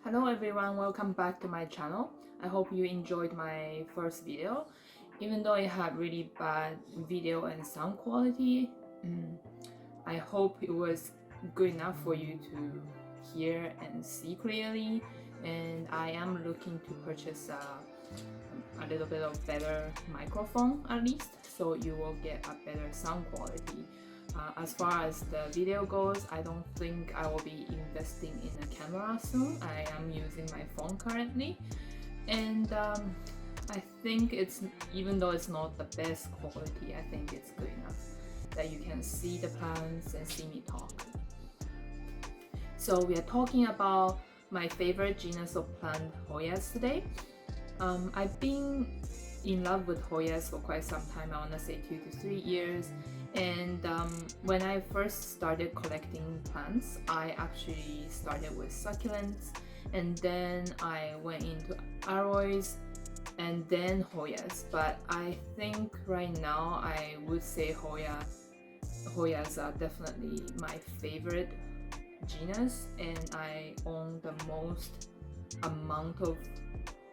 Hello everyone, welcome back to my channel. I hope you enjoyed my first video. Even though it had really bad video and sound quality, I hope it was good enough for you to hear and see clearly. And I am looking to purchase a little bit of better microphone at least, so you will get a better sound quality. As far as the video goes, I don't think I will be investing in a camera soon. I am using my phone currently, and I think it's, even though it's not the best quality, I think it's good enough that you can see the plants and see me talk. So we are talking about my favorite genus of plant, Hoyas, today. I've been in love with Hoyas for quite some time. I want to say 2 to 3 years. And when I first started collecting plants, I actually started with succulents, and then I went into Aroids and then Hoyas. But I think right now I would say Hoyas are definitely my favorite genus, and I own the most amount of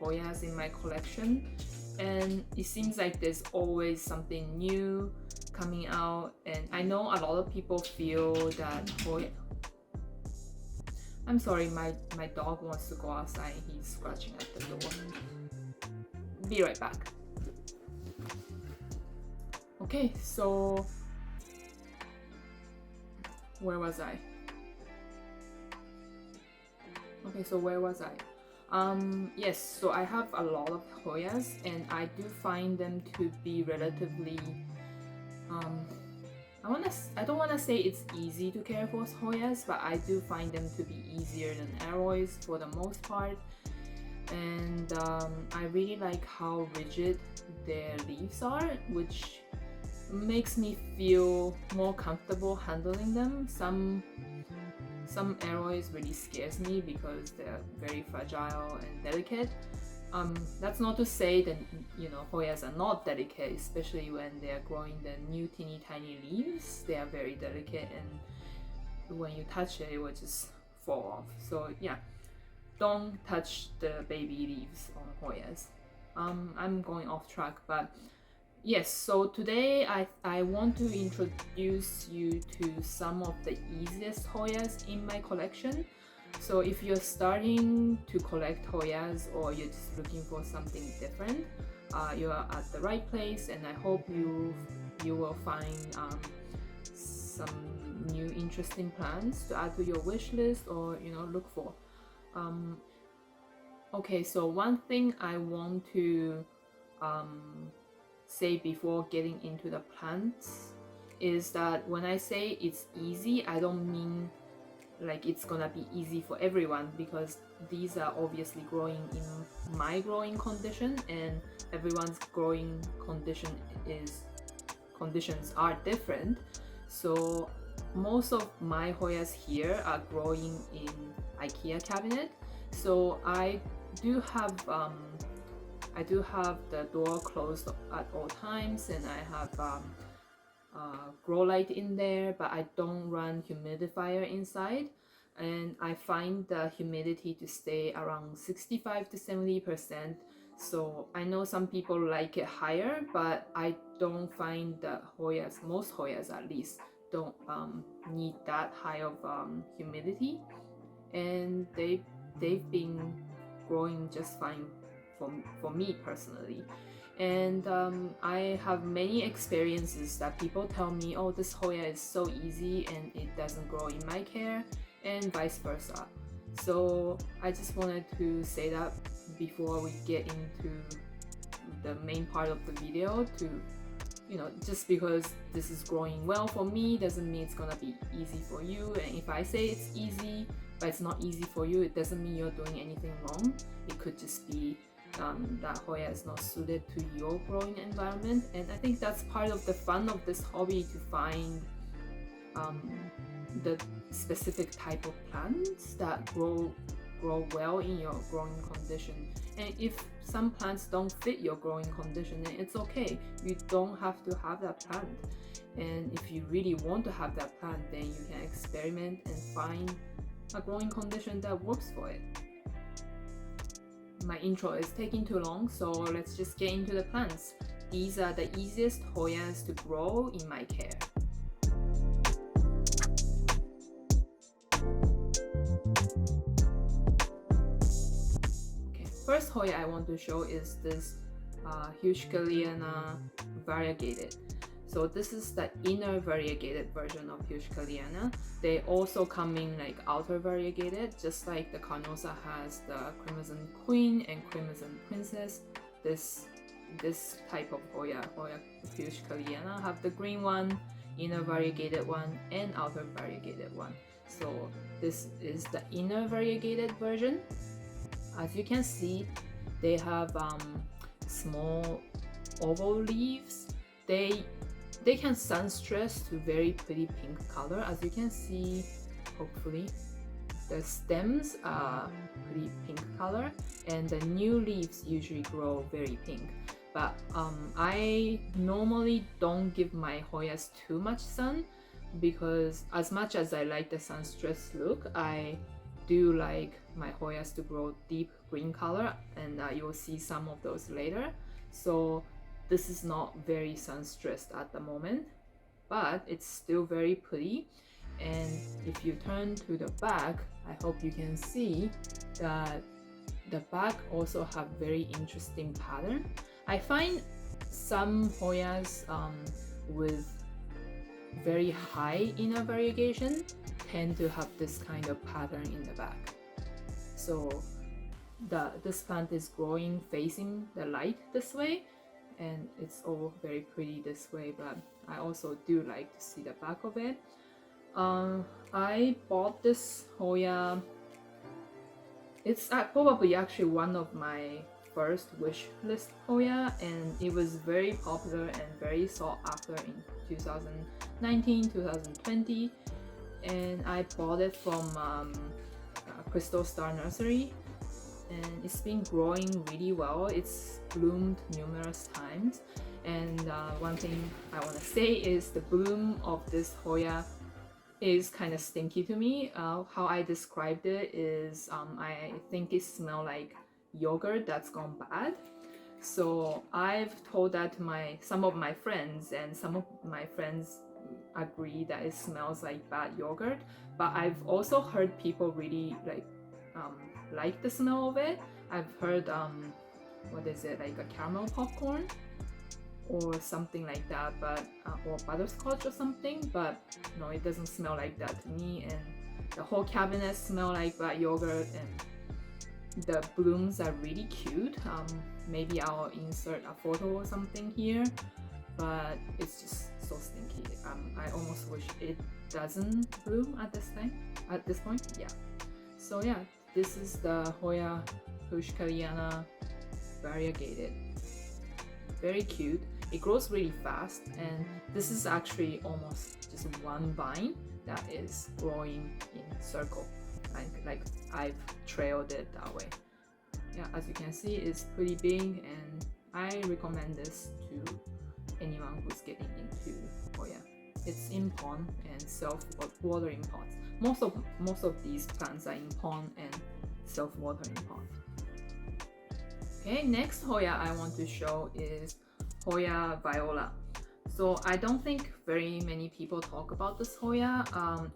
Hoyas in my collection, and it seems like there's always something new coming out. And I know a lot of people feel that I'm sorry, my dog wants to go outside. He's scratching at the door. Be right back. Okay, so where was I? Yes, so I have a lot of Hoyas, and I do find them to be relatively I don't want to say it's easy to care for Hoyas, but I do find them to be easier than Aroids for the most part. And I really like how rigid their leaves are, which makes me feel more comfortable handling them. Some Aroids really scares me because they're very fragile and delicate. That's not to say that, you know, Hoyas are not delicate, especially when they're growing the new teeny tiny leaves. They are very delicate, and when you touch it, it will just fall off. So yeah, don't touch the baby leaves on Hoyas. I'm going off track, but yes, so today I want to introduce you to some of the easiest Hoyas in my collection. So if you're starting to collect Hoyas, or you're just looking for something different, you are at the right place, and I hope you will find some new interesting plants to add to your wish list, or look for. Okay, so one thing I want to say before getting into the plants is that when I say it's easy, I don't mean like it's gonna be easy for everyone, because these are obviously growing in my growing condition, and everyone's growing conditions are different. So most of my Hoyas here are growing in IKEA cabinet. So I do have the door closed at all times, and I have grow light in there, but I don't run humidifier inside, and I find the humidity to stay around 65 to 70%. So I know some people like it higher, but I don't find that most Hoyas at least, don't need that high of humidity, and they've been growing just fine for me personally. And I have many experiences that people tell me, oh, this Hoya is so easy and it doesn't grow in my care, and vice versa. So I just wanted to say that before we get into the main part of the video, to just because this is growing well for me doesn't mean it's gonna be easy for you. And if I say it's easy but it's not easy for you, it doesn't mean you're doing anything wrong. It could just be that Hoya is not suited to your growing environment. And I think that's part of the fun of this hobby, to find the specific type of plants that grow well in your growing condition. And if some plants don't fit your growing condition, then it's okay. You don't have to have that plant. And if you really want to have that plant, then you can experiment and find a growing condition that works for it. my intro is taking too long, so let's just get into the plants. These are the easiest Hoyas to grow in my care. Okay, first Hoya I want to show is this helwigiana variegated. So this is the inner variegated version of helwigiana. They also come in like outer variegated, just like the carnosa has the crimson queen and crimson princess. This type of Hoya helwigiana have the green one, inner variegated one, and outer variegated one. So this is the inner variegated version. As you can see, they have small oval leaves. They can sun stress to very pretty pink color. As you can see, hopefully, the stems are pretty pink color, and the new leaves usually grow very pink. But I normally don't give my Hoyas too much sun, because as much as I like the sun stress look, I do like my Hoyas to grow deep green color, and you'll see some of those later. So this is not very sun stressed at the moment, but it's still very pretty. And if you turn to the back, I hope you can see that the back also have very interesting pattern. I find some Hoyas with very high inner variegation tend to have this kind of pattern in the back. So this plant is growing facing the light this way, and it's all very pretty this way, but I also do like to see the back of it. I bought this Hoya. It's probably actually one of my first wish list Hoya, and it was very popular and very sought after in 2019, 2020, and I bought it from Crystal Star Nursery, and it's been growing really well. It's bloomed numerous times, and one thing I want to say is the bloom of this Hoya is kind of stinky to me. How I described it is I think it smells like yogurt that's gone bad. So I've told that to some of my friends, and some of my friends agree that it smells like bad yogurt, but I've also heard people really like the smell of it. I've heard what is it, like a caramel popcorn or something like that, but or butterscotch or something, but no, it doesn't smell like that to me. And the whole cabinet smell like bad yogurt, and the blooms are really cute. Maybe I'll insert a photo or something here, but it's just so stinky. I almost wish it doesn't bloom at this point. Yeah. So yeah, this is the Hoya helwigiana variegated. Very cute. It grows really fast, and this is actually almost just one vine that is growing in circle. Like I've trailed it that way. Yeah, as you can see, it's pretty big, and I recommend this to anyone who's getting into Hoya. It's in pond and self-watering pots. Most of these plants are in pond and self-watering pot. Okay, next Hoya I want to show is Hoya Viola. So I don't think very many people talk about this Hoya.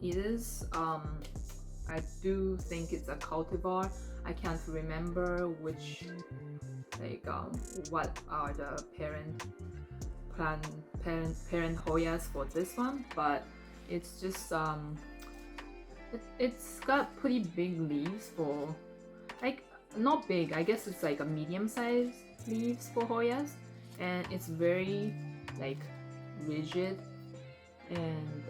It is, I do think it's a cultivar. I can't remember which, what are the parent Hoyas for this one, but it's just it's got pretty big leaves for, like, not big, I guess it's like a medium-sized leaves for Hoyas, and it's very like rigid, and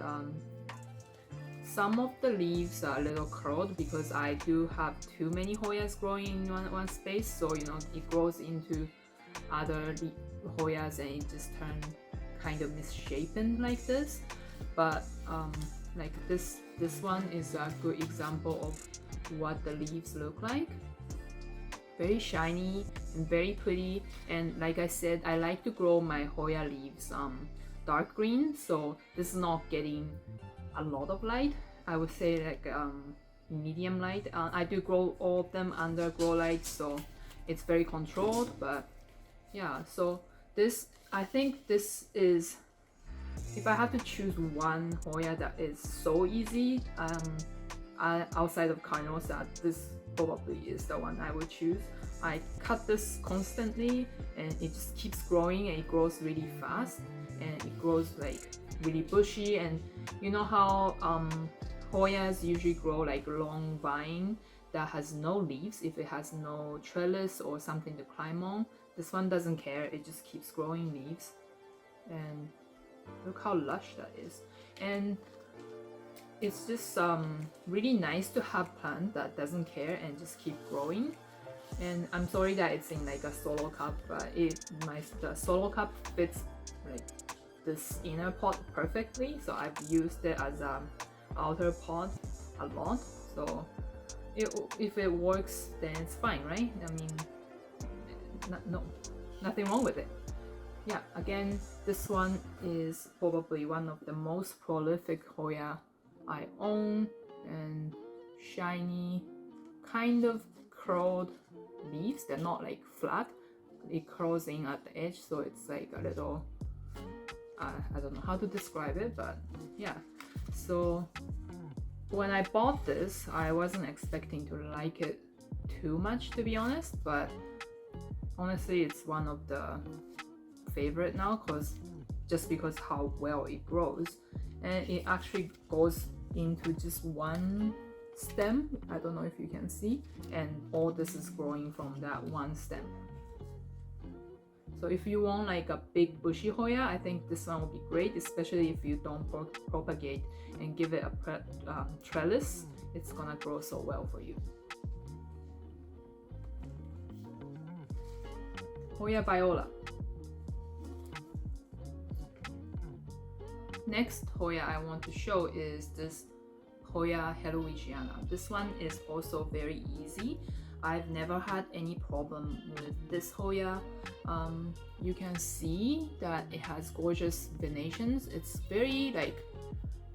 some of the leaves are a little curled because I do have too many Hoyas growing in one space, so you know it grows into other Hoyas and it just turns kind of misshapen like this. But like this one is a good example of what the leaves look like. Very shiny and very pretty, and like I said, I like to grow my Hoya leaves dark green, so this is not getting a lot of light. I would say like medium light. I do grow all of them under grow light, so it's very controlled. But yeah, so this, I think this is, if I have to choose one Hoya that is so easy, outside of carnosa, this probably is the one I would choose. I cut this constantly and it just keeps growing, and it grows really fast, and it grows like really bushy. And you know how Hoyas usually grow like long vine that has no leaves if it has no trellis or something to climb on. This one doesn't care, it just keeps growing leaves, and look how lush that is. And it's just really nice to have plant that doesn't care and just keep growing. And I'm sorry that it's in like a solo cup, but the solo cup fits like this inner pot perfectly, so I've used it as a outer pot a lot. So if it works, then it's fine, right? I mean, nothing wrong with it. Yeah, again, this one is probably one of the most prolific Hoya I own, and shiny, kind of curled leaves. They're not like flat, it curls in at the edge, so it's like a little, I don't know how to describe it, but yeah. So when I bought this, I wasn't expecting to like it too much, to be honest, but honestly it's one of the favorite now, because how well it grows, and it actually goes into just one stem. I don't know if you can see, and all this is growing from that one stem. So if you want like a big bushy Hoya, I think this one would be great, especially if you don't propagate and give it a trellis. It's gonna grow so well for you. Hoya Viola. Next Hoya I want to show is this Hoya helwigiana. This one is also very easy. I've never had any problem with this Hoya. You can see that it has gorgeous venations. It's very like,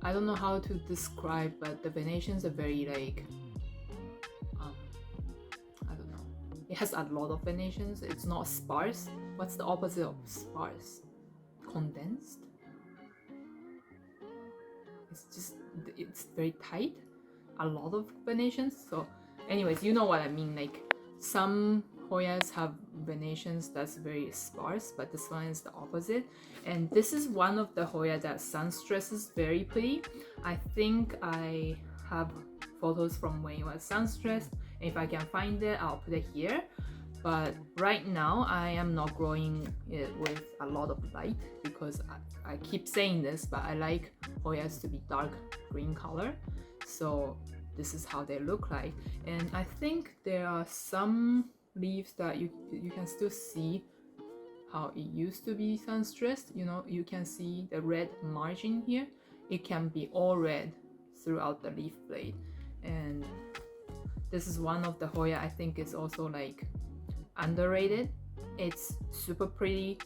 I don't know how to describe, but the venations are very like, I don't know. It has a lot of venations. It's not sparse. What's the opposite of sparse? Condensed? It's very tight, a lot of venations. So anyways, you know what I mean, like some Hoyas have venations that's very sparse, but this one is the opposite. And this is one of the Hoya that sun stresses very pretty. I think I have photos from when it was sun stressed, and if I can find it, I'll put it here. But right now I am not growing it with a lot of light, because I keep saying this, but I like Hoyas to be dark green color. So this is how they look like. And I think there are some leaves that you can still see how it used to be sun stressed. You know, you can see the red margin here. It can be all red throughout the leaf blade. And this is one of the Hoya I think is also like underrated. It's super pretty,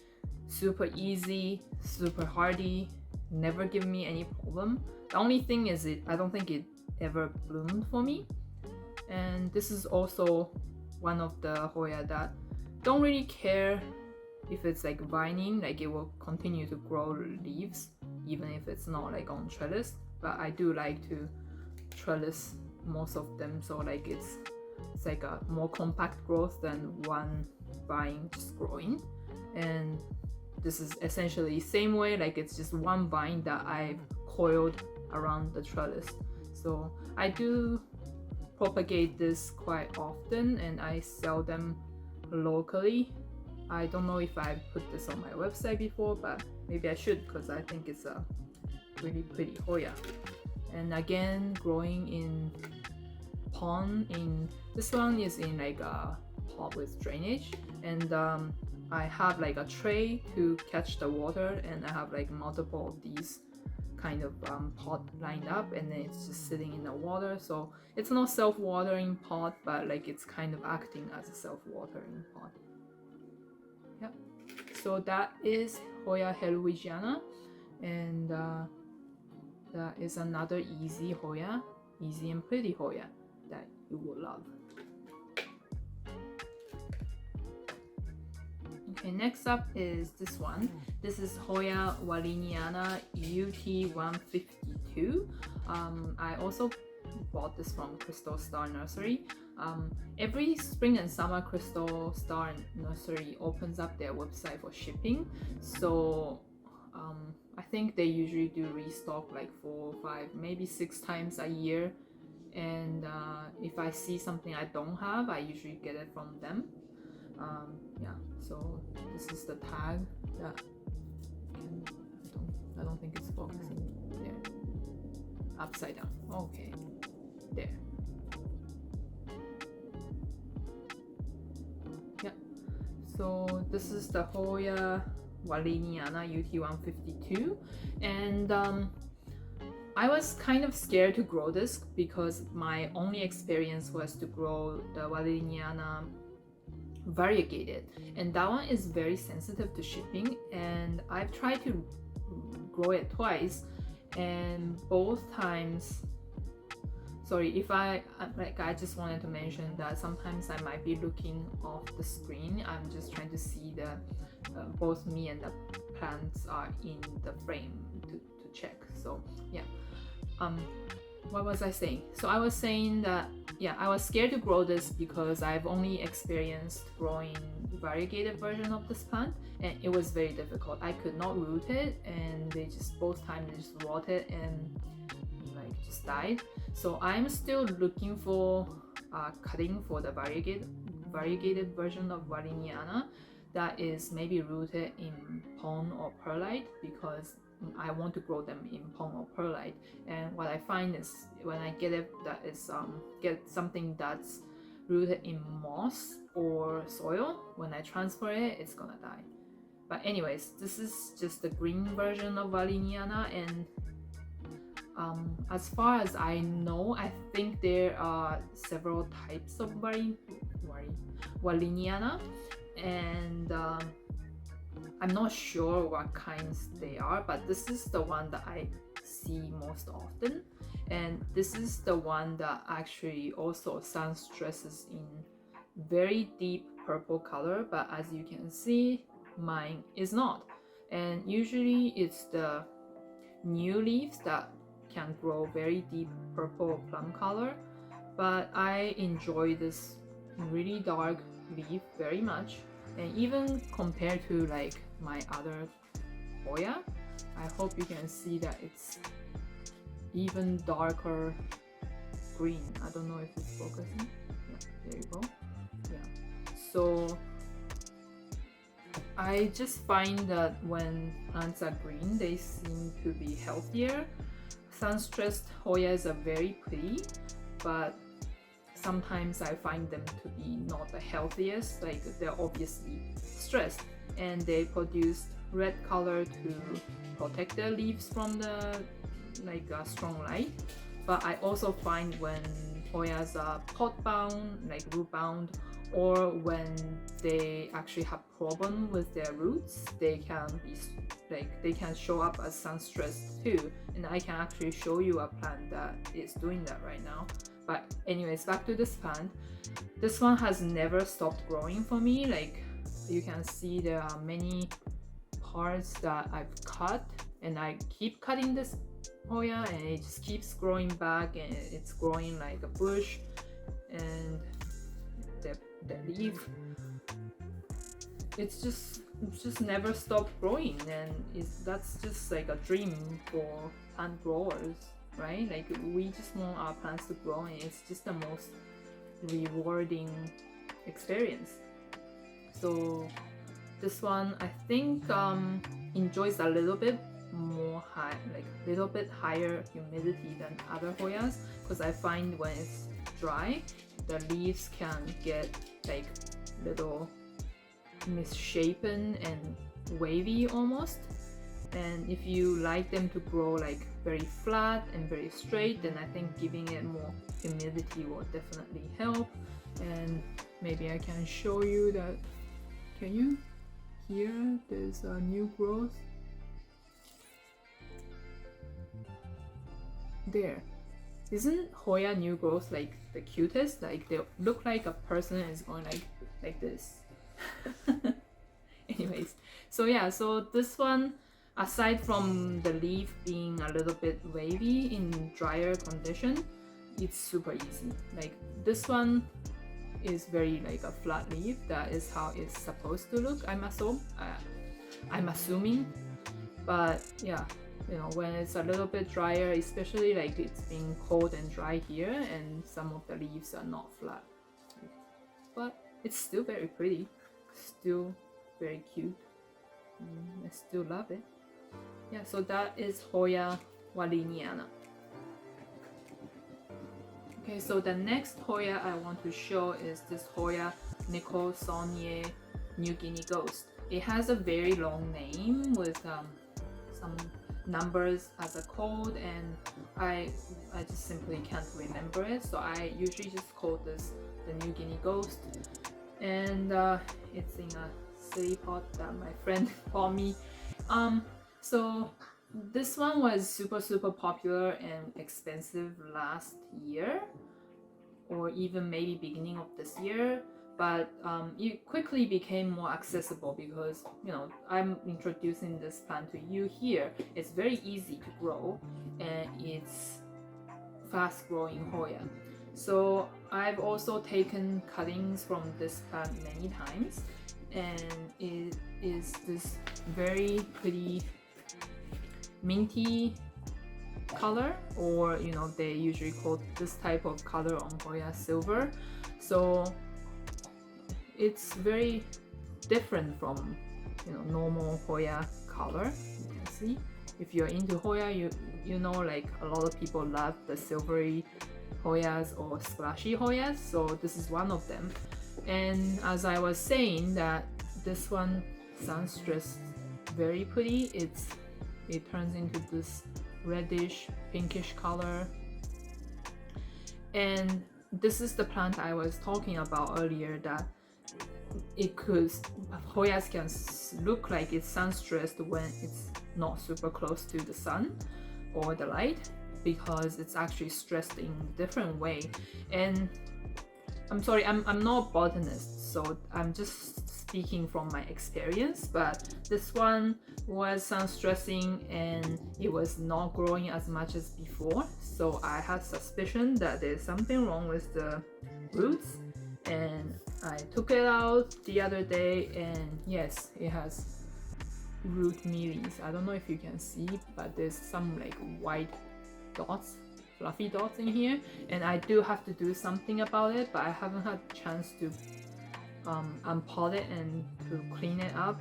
super easy, super hardy, never give me any problem. The only thing is I don't think it ever bloomed for me. And this is also one of the Hoya that don't really care if it's like vining, like it will continue to grow leaves even if it's not like on trellis. But I do like to trellis most of them, so like it's like a more compact growth than one vine just growing. And this is essentially same way, like it's just one vine that I've coiled around the trellis. So I do propagate this quite often, and I sell them locally. I don't know if I put this on my website before, but maybe I should, because I think it's a really pretty Hoya. And again, growing in pond. This one is in like a pot with drainage, and I have like a tray to catch the water, and I have like multiple of these kind of pot lined up, and then it's just sitting in the water. So it's not self-watering pot, but like it's kind of acting as a self-watering pot. Yep. So that is Hoya helwigiana, and that is another easy Hoya, easy and pretty Hoya that you will love. Okay, next up is this one. This is Hoya walliniana UT152. I also bought this from Crystal Star Nursery. Every spring and summer Crystal Star Nursery opens up their website for shipping, so I think they usually do restock like 4, 5, maybe 6 times a year, and if I see something I don't have, I usually get it from them. Yeah, so this is the tag that I don't think it's focusing. There, upside down. Okay, there. Yeah, so this is the Hoya walliniana UT152, and I was kind of scared to grow this because my only experience was to grow the walliniana variegated, and that one is very sensitive to shipping, and I've tried to grow it twice, and both times, sorry if I just wanted to mention that sometimes I might be looking off the screen. I'm just trying to see the both me and the plants are in the frame to check. So yeah, what was I saying? So I was saying that, yeah, I was scared to grow this because I've only experienced growing variegated version of this plant, and it was very difficult. I could not root it, and they just both times they just rotted and like just died. So I'm still looking for cutting for the variegated version of walliniana that is maybe rooted in pond or perlite, because I want to grow them in pond or perlite. And what I find is when I get it, that is get something that's rooted in moss or soil, when I transfer it, it's gonna die. But anyways, this is just the green version of walliniana, and as far as I know, I think there are several types of walliniana, and I'm not sure what kinds they are, but this is the one that I see most often, and this is the one that actually also sun stresses in very deep purple color, but as you can see, mine is not. And usually it's the new leaves that can grow very deep purple plum color, but I enjoy this really dark leaf very much. And even compared to like my other Hoya, I hope you can see that it's even darker green. I don't know if it's focusing. Yeah, there you go. Yeah, so I just find that when plants are green, they seem to be healthier. Sun-stressed Hoyas are very pretty, but sometimes I find them to be not the healthiest. Like, they're obviously stressed, and they produce red color to protect their leaves from the strong light. But I also find when Hoyas are pot bound, like root bound, or when they actually have problem with their roots, they can be they can show up as sun stressed too. And I can actually show you a plant that is doing that right now. But anyways, back to this plant. This one has never stopped growing for me. Like, you can see there are many parts that I've cut, and I keep cutting this Hoya, and it just keeps growing back, and it's growing like a bush. And the leaf, it's just never stopped growing, and that's just like a dream for plant growers, right? Like, we just want our plants to grow, and it's just the most rewarding experience. So this one, I think, enjoys a little bit more high, like a little bit higher humidity than other Hoyas, because I find when it's dry, the leaves can get like little misshapen and wavy almost. And if you like them to grow like very flat and very straight, then I think giving it more humidity will definitely help. And maybe I can show you that. Can you hear there's a new growth? There. Isn't Hoya new growth like the cutest? Like, they look like a person is going like this. Anyways, so yeah, so this one, aside from the leaf being a little bit wavy in drier condition, it's super easy. Like this one is very like a flat leaf. That is how it's supposed to look. I'm assuming, but yeah, you know, when it's a little bit drier, especially like it's being cold and dry here, and some of the leaves are not flat, but it's still very pretty, still very cute. I still love it. Yeah, so that is Hoya walliniana. Okay, so the next Hoya I want to show is this Hoya New Guinea Ghost. It has a very long name with some numbers as a code, and I just simply can't remember it, so I usually just call this the New Guinea Ghost. And it's in a city pot that my friend bought me. So this one was super popular and expensive last year, or even maybe beginning of this year, but it quickly became more accessible because, you know, I'm introducing this plant to you here. It's very easy to grow, and it's fast growing Hoya. So I've also taken cuttings from this plant many times, and it is this very pretty minty color, or you know, they usually call this type of color on Hoya silver. So it's very different from, you know, normal Hoya color. You can see, if you're into Hoya, you know, like a lot of people love the silvery Hoyas or splashy Hoyas, so this is one of them. And as I was saying, that this one sounds just very pretty. It turns into this reddish pinkish color, and this is the plant I was talking about earlier, that it could, Hoyas can look like it's sun stressed when it's not super close to the sun or the light, because it's actually stressed in a different way. And I'm sorry, I'm not a botanist, so I'm just speaking from my experience, but this one was sun stressing and it was not growing as much as before, so I had suspicion that there's something wrong with the roots, and I took it out the other day, and yes, it has root mealies. I don't know if you can see, but there's some like white dots, fluffy dots in here, and I do have to do something about it, but I haven't had a chance to unpot it and to clean it up.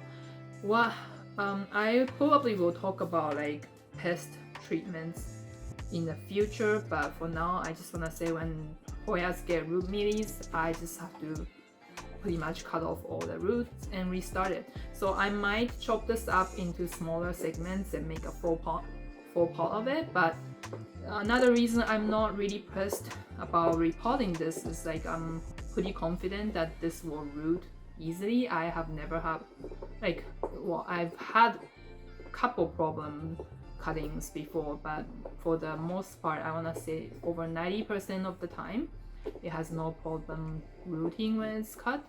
What I probably will talk about like pest treatments in the future, but for now I just want to say, when Hoyas get root mealies, I just have to pretty much cut off all the roots and restart it. So I might chop this up into smaller segments and make a full pot of it. But another reason I'm not really pressed about repotting this is like I'm pretty confident that this will root easily. I have never had like, well, I've had a couple problem cuttings before, but for the most part, I want to say over 90% of the time it has no problem rooting when it's cut,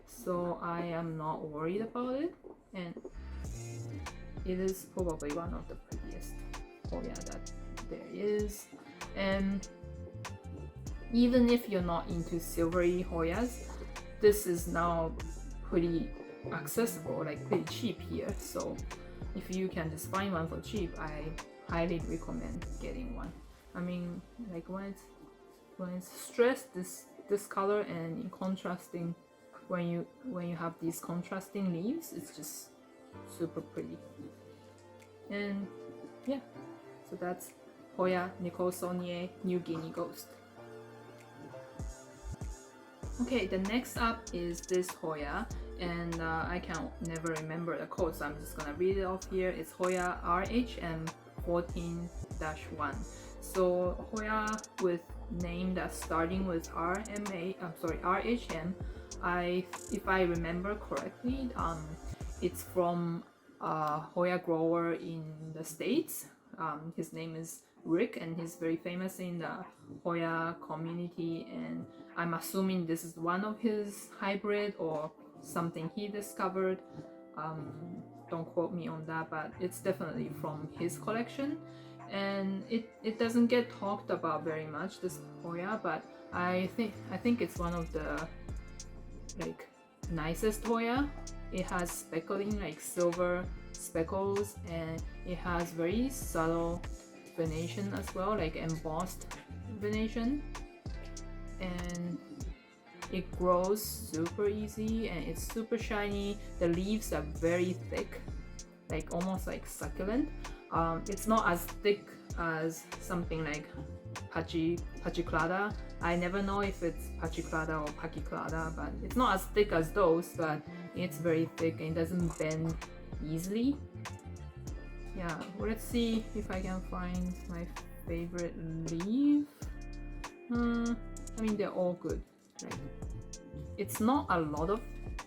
so I am not worried about it, and it is probably one of the prettiest Hoya that there is. And even if you're not into silvery Hoyas, this is now pretty accessible, like pretty cheap here, so if you can just find one for cheap, I highly recommend getting one. I mean, like when it's stressed this color, and in contrasting, when you have these contrasting leaves, it's just super pretty. And yeah, so that's Hoya New Guinea Ghost. Okay, the next up is this Hoya, and I can never remember the code, so I'm just gonna read it off here. It's Hoya RHM 14-1. So Hoya with name that's starting with RHM. If I remember correctly, it's from a Hoya grower in the States. His name is Rick, and he's very famous in the Hoya community, and I'm assuming this is one of his hybrid or something he discovered. Don't quote me on that, but it's definitely from his collection, and it doesn't get talked about very much, this Hoya, but I think it's one of the like nicest Hoya. It has speckling, like silver speckles, and it has very subtle venation as well, like embossed venation, and it grows super easy and it's super shiny. The leaves are very thick, like almost like succulent. It's not as thick as something like pachyclada. I never know if it's pachyclada or pachyclada, but it's not as thick as those, but it's very thick and it doesn't bend easily. Yeah, well, let's see if I can find my favorite leaf. I mean, they're all good. Like, it's not a lot of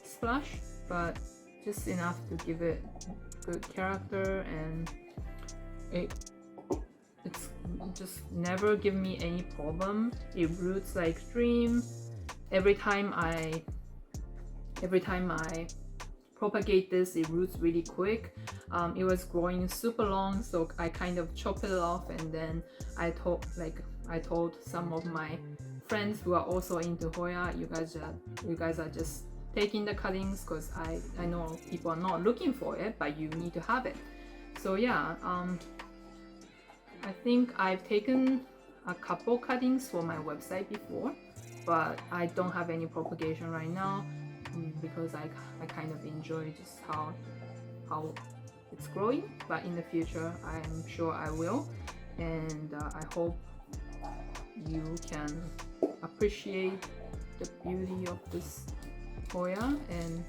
splash, but just enough to give it good character, and it's just never give me any problem. It roots like stream. Every time I propagate this, it roots really quick. It was growing super long, so I kind of chopped it off, and then I told some of my friends who are also into Hoya, you guys are just taking the cuttings, because I know people are not looking for it, but you need to have it. So yeah, I think I've taken a couple cuttings for my website before, but I don't have any propagation right now, because I kind of enjoy just how it's growing. But in the future, I'm sure I will, and I hope you can appreciate the beauty of this Hoya, and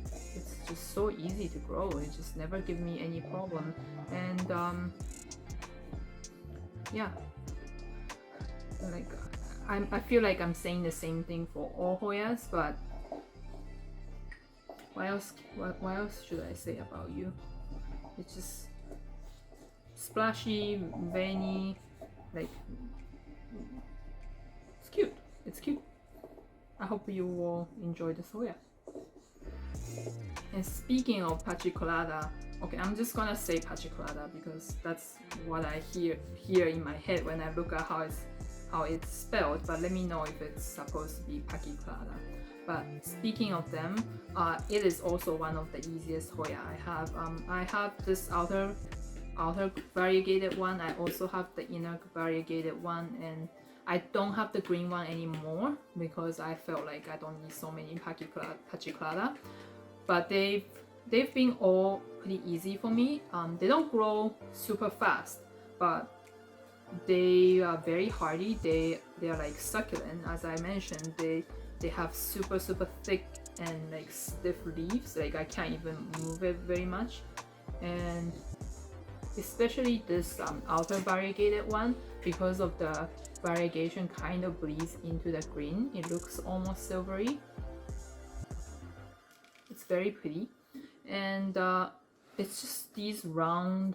it's just so easy to grow. It just never give me any problem, and yeah, like I feel like I'm saying the same thing for all Hoyas, but what else should I say about you? It's just splashy, veiny, like it's cute. It's cute. I hope you will enjoy this Hoya. And speaking of pachyclada, okay, I'm just gonna say pachyclada because that's what I hear in my head when I look at how it's spelled. But let me know if it's supposed to be pachyclada. But speaking of them, it is also one of the easiest Hoya I have. I have this outer variegated one. I also have the inner variegated one, and I don't have the green one anymore because I felt like I don't need so many pachyclada. But they've been all pretty easy for me. They don't grow super fast, but they are very hardy. They are like succulent, as I mentioned. They have super thick and like stiff leaves. Like I can't even move it very much, and especially this outer variegated one, because of the variegation kind of bleeds into the green. It looks almost silvery. It's very pretty, and it's just these round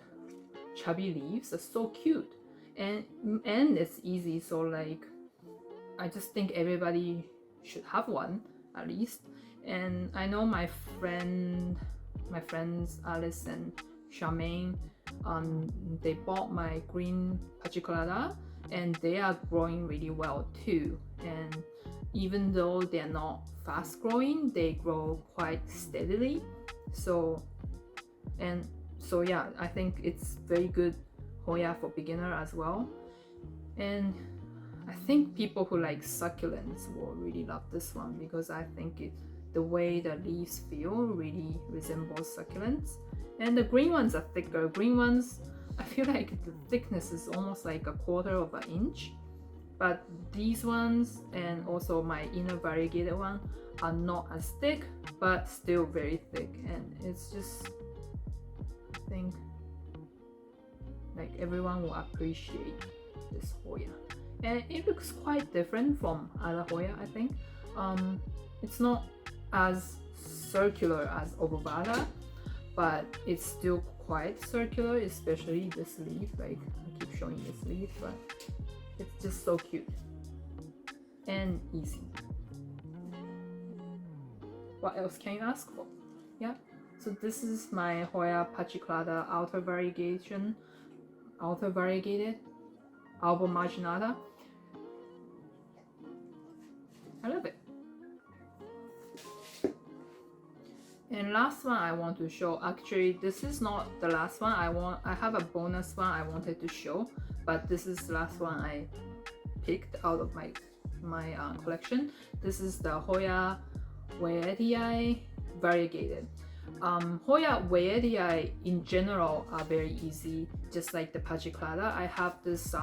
chubby leaves are so cute, and it's easy. So like I just think everybody should have one at least. And I know my friends Alice and Charmaine, they bought my green pachyclada and they are growing really well too. And even though they're not fast growing, they grow quite steadily. So yeah, I think it's very good Hoya for beginner as well. And I think people who like succulents will really love this one because I think the way the leaves feel really resembles succulents. And the green ones are thicker. Green ones, I feel like the thickness is almost like a quarter of an inch. But these ones, and also my inner variegated one, are not as thick, but still very thick. And it's just, I think, like everyone will appreciate this Hoya. And it looks quite different from other Hoya, I think. It's not as circular as Obovada, but it's still quite circular, especially this leaf. Like I keep showing this leaf, but it's just so cute and easy. What else can you ask for? Yeah. So this is my Hoya pachyclada outer variegated albo marginata. I love it. And last one I want to show, actually this is not the last one. I have a bonus one I wanted to show, but this is the last one I picked out of my collection. This is the Hoya variegated. Hoya Viola in general are very easy, just like the pachyclada. I have this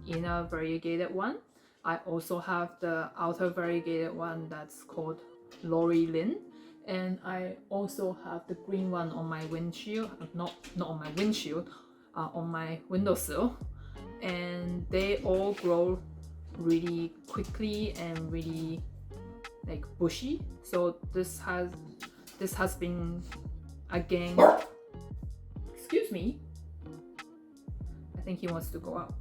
inner variegated one. I also have the outer variegated one that's called Lori Lin, and I also have the green one on my windshield, not on my windshield, on my windowsill, and they all grow really quickly and really like bushy. So this has been, again, excuse me, I think he wants to go out.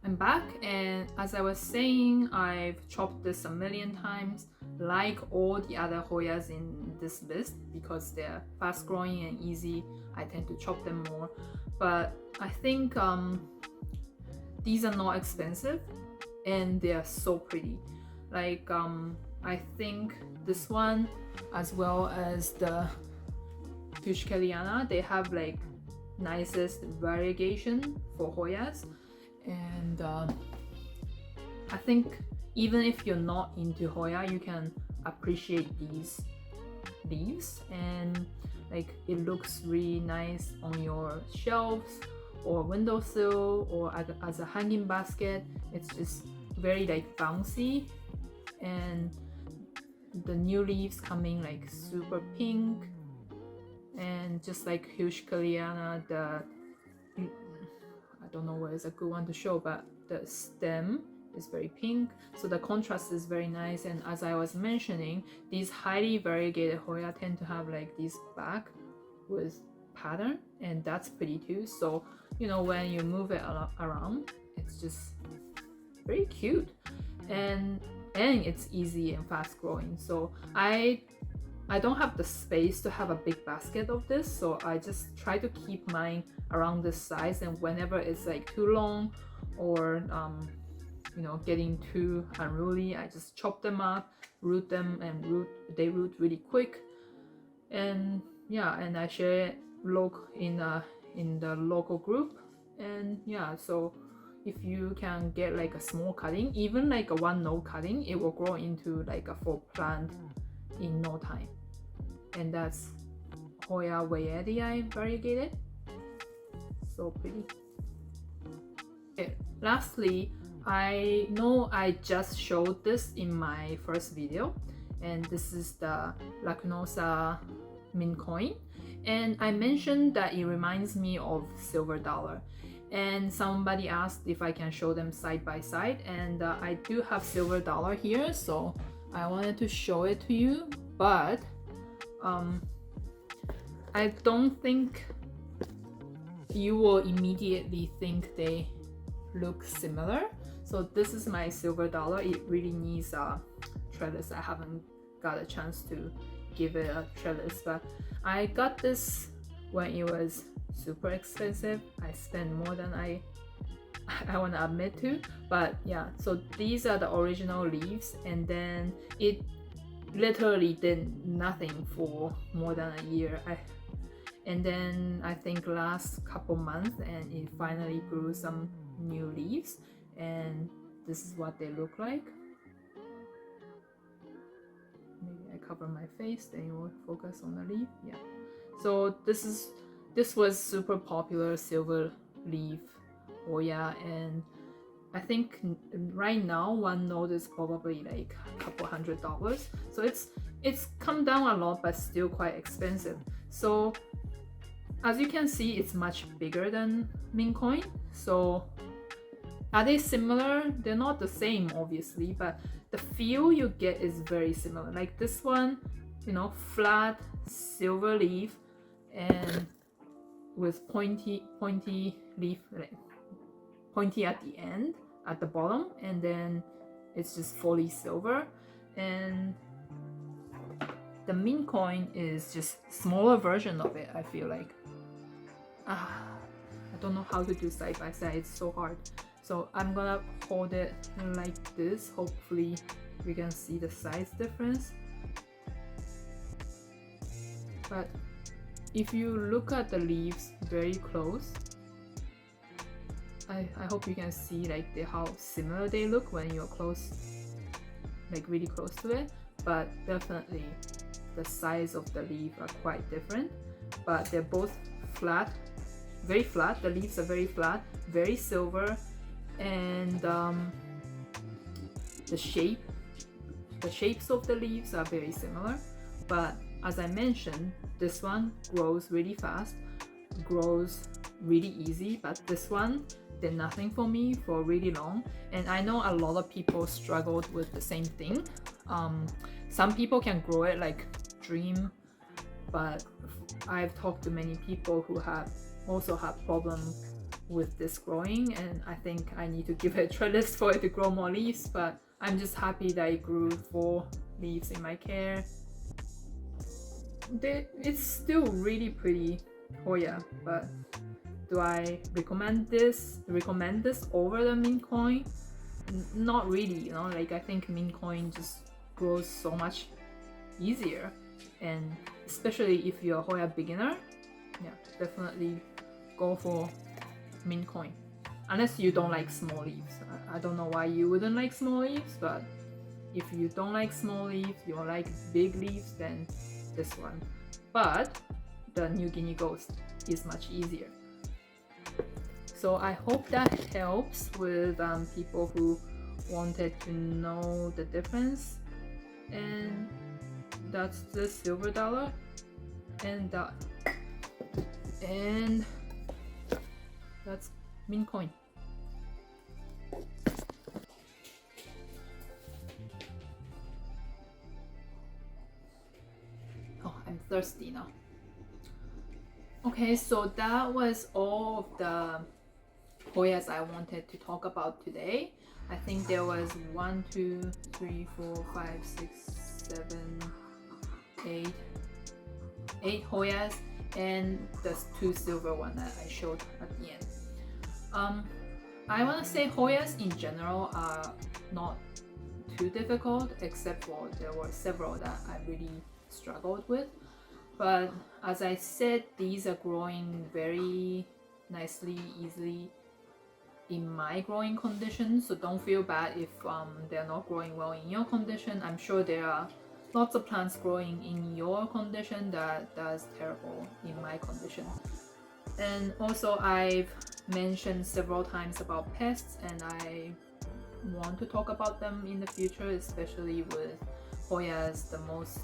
I'm back, and as I was saying, I've chopped this a million times, like all the other Hoyas in this list, because they're fast growing and easy. I tend to chop them more, but I think these are not expensive and they are so pretty. Like I think this one, as well as the helwigiana, they have like nicest variegation for Hoyas. And I think even if you're not into Hoya, you can appreciate these leaves, and like it looks really nice on your shelves or windowsill or as a hanging basket. It's just very like bouncy, and the new leaves coming like super pink, and just like helwigiana, I don't know what is a good one to show, but the stem is very pink, so the contrast is very nice. And as I was mentioning, these highly variegated Hoya tend to have like this back with pattern, and that's pretty too. So you know, when you move it around, it's just very cute, and it's easy and fast growing. So I don't have the space to have a big basket of this, so I just try to keep mine around this size, and whenever it's like too long or you know, getting too unruly, I just chop them up, root them, and they root really quick. And yeah, and I share it in the local group. And yeah, so if you can get like a small cutting, even like a 1 node cutting, it will grow into like a full plant in no time. And that's Hoya Viola variegated. So pretty. Okay. Lastly, I know I just showed this in my first video, and this is the carnosa mint coin, and I mentioned that it reminds me of silver dollar, and somebody asked if I can show them side by side, and I do have silver dollar here, so I wanted to show it to you, but I don't think you will immediately think they look similar. So this is my silver dollar. It really needs a trellis. I haven't got a chance to give it a trellis, but I got this when it was super expensive. I spent more than I want to admit to, but yeah, so these are the original leaves, and then it literally did nothing for more than a year. And then I think last couple months, and it finally grew some new leaves, and this is what they look like. Maybe I cover my face, then you will focus on the leaf. Yeah, so this was super popular silver leaf Hoya, and I think right now 1 node is probably like a couple $100. So it's come down a lot, but still quite expensive. So as you can see, it's much bigger than mint coin. So are they similar? They're not the same, obviously, but the feel you get is very similar. Like this one, you know, flat silver leaf and with pointy leaf, like pointy at the end, at the bottom, and then it's just fully silver. and the mint coin is just smaller version of it. I feel like I don't know how to do side by side, it's so hard. So I'm gonna hold it like this. Hopefully we can see the size difference. But if you look at the leaves very close, I hope you can see like how similar they look when you're close, like really close to it. But definitely the size of the leaf are quite different, but they're both flat, very flat. The leaves are very flat, very silver, and the shapes of the leaves are very similar. But as I mentioned, this one grows really fast, grows really easy, but this one did nothing for me for really long. And I know a lot of people struggled with the same thing. Some people can grow it like dream, but I've talked to many people who also have problems with this growing, and I think I need to give it a try list for it to grow more leaves. But I'm just happy that it grew 4 leaves in my care. It's still really pretty Hoya, but do I recommend this over the mint coin? Not really, you know. Like, I think mint coin just grows so much easier, and especially if you're a Hoya beginner, yeah, definitely go for mint coin, unless you don't like small leaves. I don't know why you wouldn't like small leaves, but if you don't like small leaves, you like big leaves, then this one. But the New Guinea Ghost is much easier. So I hope that helps with people who wanted to know the difference. And that's the silver dollar, and that's mint coin. Oh, I'm thirsty now. Okay, so that was all of the Hoyas I wanted to talk about today. I think there was 1, 2, 3, 4, 5, 6, 7, 8 Hoyas, and the 2 silver one that I showed at the end. I want to say Hoyas in general are not too difficult, except for there were several that I really struggled with. But as I said, these are growing very nicely, easily in my growing condition, so don't feel bad if they're not growing well in your condition. I'm sure there are lots of plants growing in your condition that's terrible in my condition. And also, I've mentioned several times about pests, and I want to talk about them in the future, especially with Hoyas. The most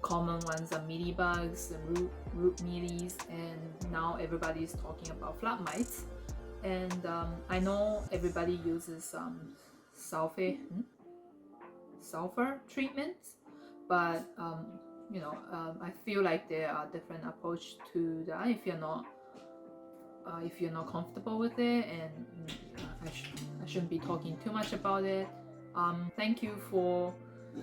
common ones are mealybugs, root mealies, and now everybody's talking about flat mites. And I know everybody uses sulfur treatments, but you know, I feel like there are different approach to that if you're not comfortable with it, and I shouldn't be talking too much about it. Thank you for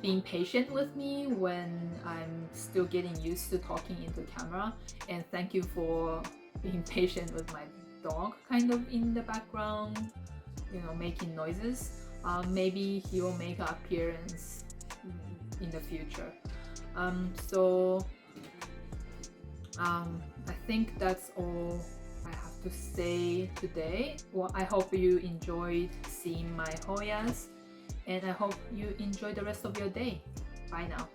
being patient with me when I'm still getting used to talking into camera, and thank you for being patient with my dog kind of in the background, you know, making noises. Maybe he will make an appearance in the future. I think that's all I have to say today. Well, I hope you enjoyed seeing my Hoyas, and I hope you enjoy the rest of your day. Bye now.